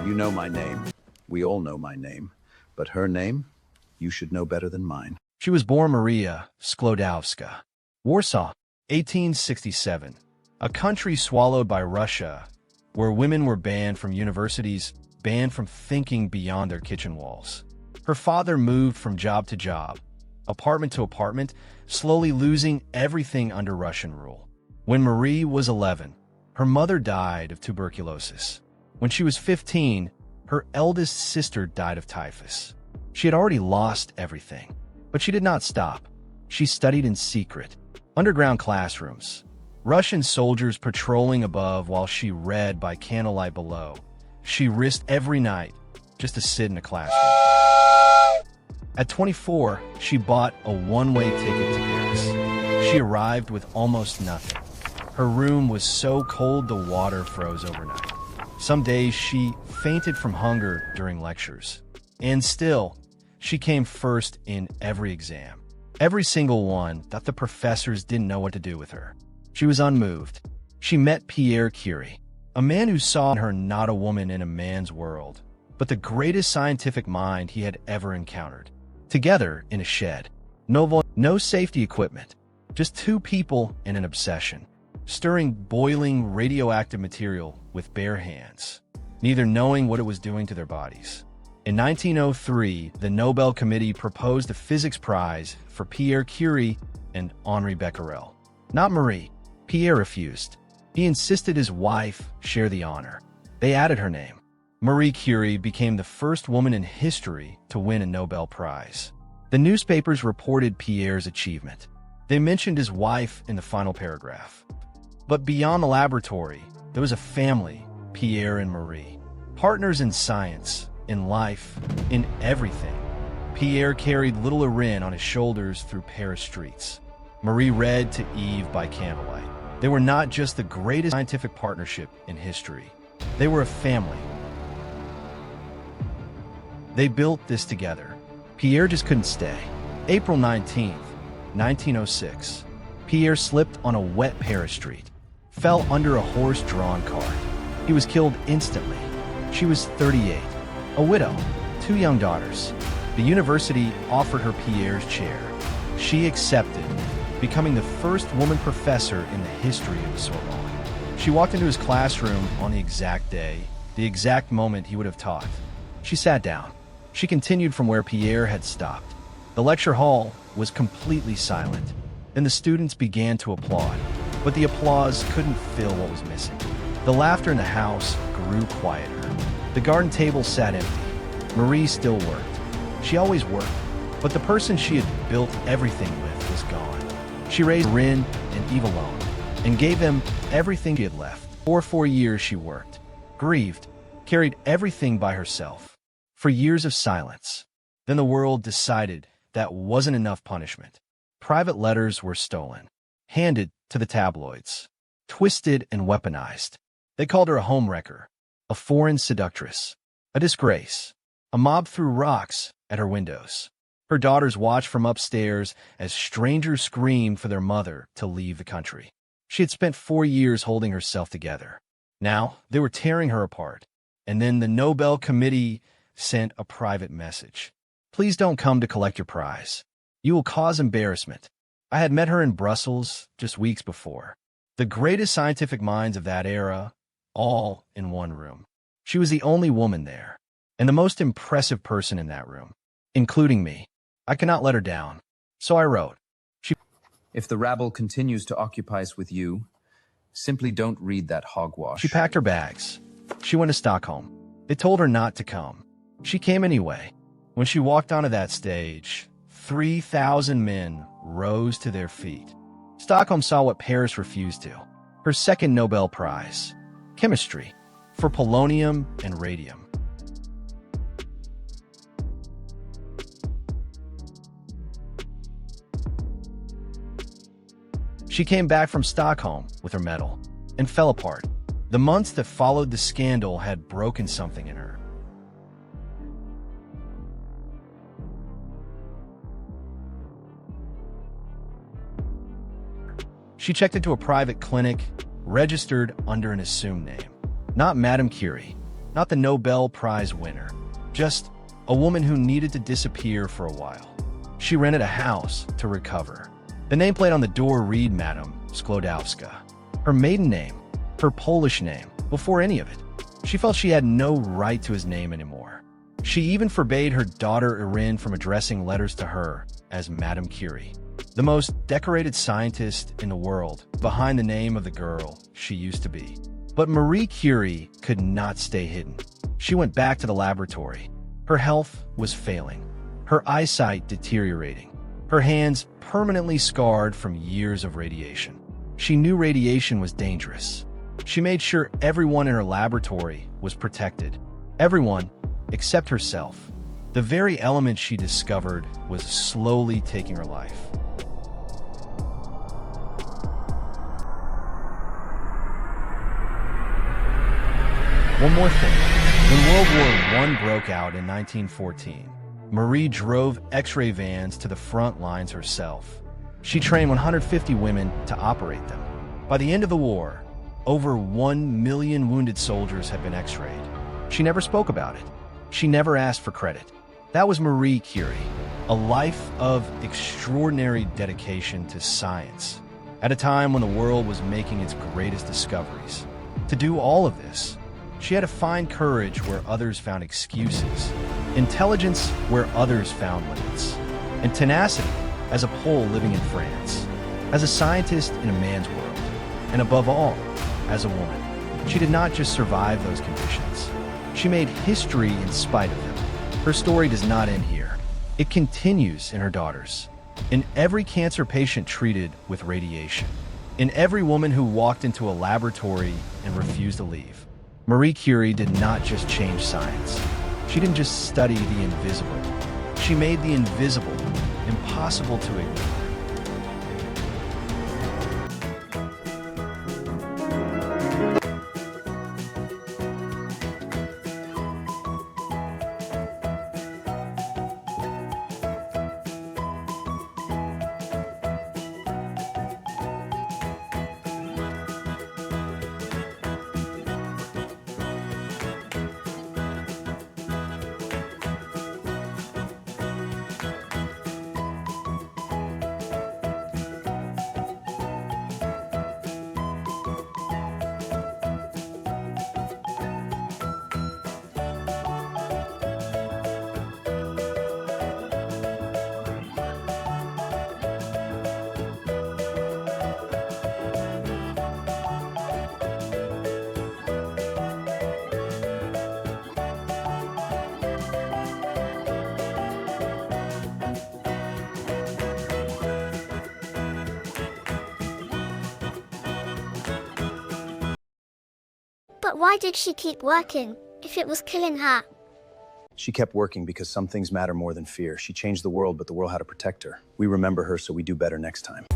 You know my name. We all know my name. But her name, you should know better than mine. She was born Maria Skłodowska, Warsaw, 1867, a country swallowed by Russia, where women were banned from universities, banned from thinking beyond their kitchen walls. Her father moved from job to job, apartment to apartment, slowly losing everything under Russian rule. When Marie was 11, her mother died of tuberculosis. When she was 15, her eldest sister died of typhus. She had already lost everything, but she did not stop. She studied in secret, underground classrooms, Russian soldiers patrolling above while she read by candlelight below. She risked every night just to sit in a classroom. At 24, she bought a one-way ticket to Paris. She arrived with almost nothing. Her room was so cold the water froze overnight. Some days she fainted from hunger during lectures. And still, she came first in every exam. Every single one thought the professors didn't know what to do with her. She was unmoved. She met Marie Curie, a man who saw in her not a woman in a man's world, but the greatest scientific mind he had ever encountered. Together in a shed. No safety equipment, just two people and an obsession, stirring boiling radioactive material with bare hands, neither knowing what it was doing to their bodies. In 1903, the Nobel Committee proposed a physics prize for Marie Curie and Henri Becquerel. Not Marie. Pierre refused. He insisted his wife share the honor. They added her name. Marie Curie became the first woman in history to win a Nobel Prize. The newspapers reported Pierre's achievement. They mentioned his wife in the final paragraph. But beyond the laboratory, there was a family, Pierre and Marie. Partners in science, in life, in everything. Pierre carried little Erin on his shoulders through Paris streets. Marie read to Eve by candlelight. They were not just the greatest scientific partnership in history. They were a family. They built this together. Pierre just couldn't stay. April 19th, 1906. Pierre slipped on a wet Paris street, fell under a horse-drawn cart. He was killed instantly. She was 38, a widow, two young daughters. The university offered her Pierre's chair. She accepted, becoming the first woman professor in the history of the Sorbonne. She walked into his classroom on the exact day, the exact moment he would have taught. She sat down. She continued from where Pierre had stopped. The lecture hall was completely silent, and the students began to applaud, but the applause couldn't fill what was missing. The laughter in the house grew quieter. The garden table sat empty. Marie still worked. She always worked, but the person she had built everything with was gone. She raised Rin and Eve alone, and gave them everything she had left. For 4 years she worked, grieved, carried everything by herself. For years of silence. Then the world decided that wasn't enough punishment. Private letters were stolen, handed to the tabloids, twisted and weaponized. They called her a homewrecker, a foreign seductress, a disgrace. A mob threw rocks at her windows. Her daughters watched from upstairs as strangers screamed for their mother to leave the country. She had spent 4 years holding herself together. Now they were tearing her apart. And then the Nobel Committee sent a private message. Please don't come to collect your prize. You will cause embarrassment. I had met her in Brussels just weeks before. The greatest scientific minds of that era, all in one room. She was the only woman there, and the most impressive person in that room, including me. I cannot let her down. So I wrote. If the rabble continues to occupy us with you, simply don't read that hogwash. She packed her bags. She went to Stockholm. They told her not to come. She came anyway. When she walked onto that stage, 3,000 men rose to their feet. Stockholm saw what Paris refused to. Her second Nobel Prize, chemistry, for polonium and radium. She came back from Stockholm with her medal and fell apart. The months that followed the scandal had broken something in her. She checked into a private clinic, registered under an assumed name. Not Madame Curie, not the Nobel Prize winner, just a woman who needed to disappear for a while. She rented a house to recover. The nameplate on the door read Madame Skłodowska. Her maiden name, her Polish name, before any of it. She felt she had no right to his name anymore. She even forbade her daughter Irene from addressing letters to her as Madame Curie, the most decorated scientist in the world, behind the name of the girl she used to be. But Marie Curie could not stay hidden. She went back to the laboratory. Her health was failing, her eyesight deteriorating, her hands permanently scarred from years of radiation. She knew radiation was dangerous. She made sure everyone in her laboratory was protected. Everyone except herself. The very element she discovered was slowly taking her life. One more thing. When World War I broke out in 1914, Marie drove X-ray vans to the front lines herself. She trained 150 women to operate them. By the end of the war, over 1 million wounded soldiers had been X-rayed. She never spoke about it. She never asked for credit. That was Marie Curie, a life of extraordinary dedication to science, at a time when the world was making its greatest discoveries. To do all of this, she had to find courage where others found excuses, intelligence where others found limits, and tenacity as a Pole living in France, as a scientist in a man's world, and above all, as a woman. She did not just survive those conditions. She made history in spite of them. Her story does not end here. It continues in her daughters, in every cancer patient treated with radiation, in every woman who walked into a laboratory and refused to leave. Marie Curie did not just change science. She didn't just study the invisible. She made the invisible impossible to ignore. But why did she keep working, if it was killing her? She kept working because some things matter more than fear. She changed the world, but the world had to protect her. We remember her, so we do better next time.